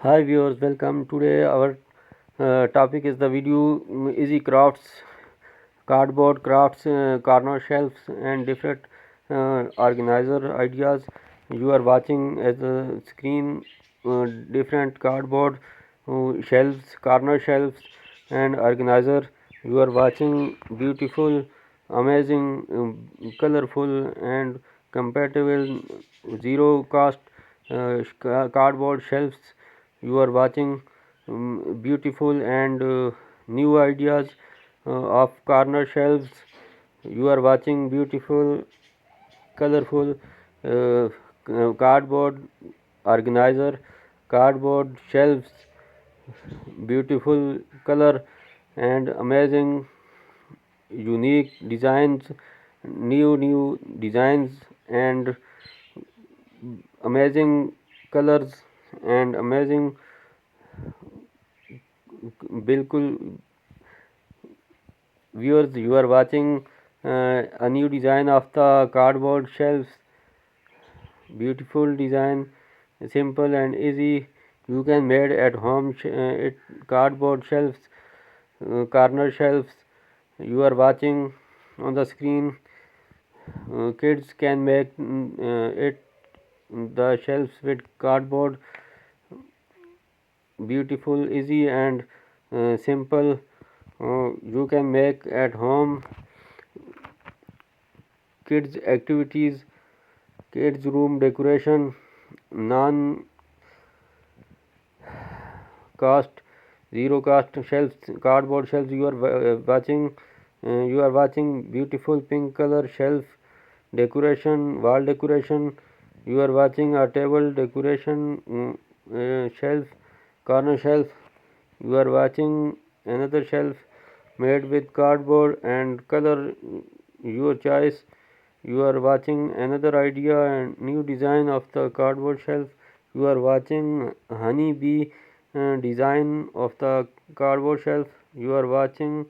Hi viewers, welcome. Today our topic is the video easy crafts, cardboard crafts, corner shelves and different organizer ideas. You are watching as a screen different cardboard shelves, corner shelves and organizer. You are watching beautiful, amazing, colorful and compatible zero cost cardboard shelves. You are watching beautiful and new ideas of corner shelves. You are watching beautiful, colorful cardboard organizer, cardboard shelves, beautiful color and amazing, unique designs, new designs and amazing colors and amazing बिल्कुल viewers, you are watching a new design of the cardboard shelves. Beautiful design, simple and easy. You can made at home it cardboard shelves, corner shelves. You are watching on the screen. Kids can make it the shelves with cardboard. Beautiful, easy and simple. You can make at home. Kids activities, kids room decoration, non cost, zero cost shelves, cardboard shelves. You are watching beautiful pink color shelf decoration, wall decoration. You are watching a table decoration, shelf, corner shelf. You are watching another shelf made with cardboard and color your choice. You are watching another idea and new design of the cardboard shelf. You are watching honey bee design of the cardboard shelf. You are watching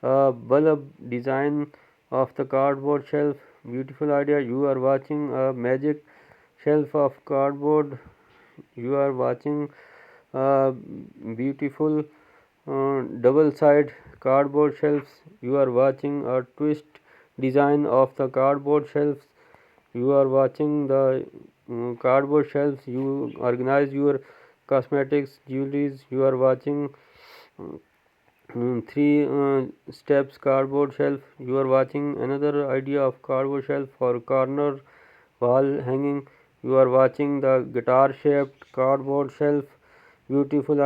a bulb design of the cardboard shelf. Beautiful idea. You are watching a magic shelf of cardboard. You are watching a beautiful double side cardboard shelves. You are watching a twist design of the cardboard shelves. You are watching the cardboard shelves. You organize your cosmetics, jewelries. You are watching three steps cardboard shelf. You are watching another idea of cardboard shelf for corner wall hanging. You are watching the guitar shaped cardboard shelf. Beautiful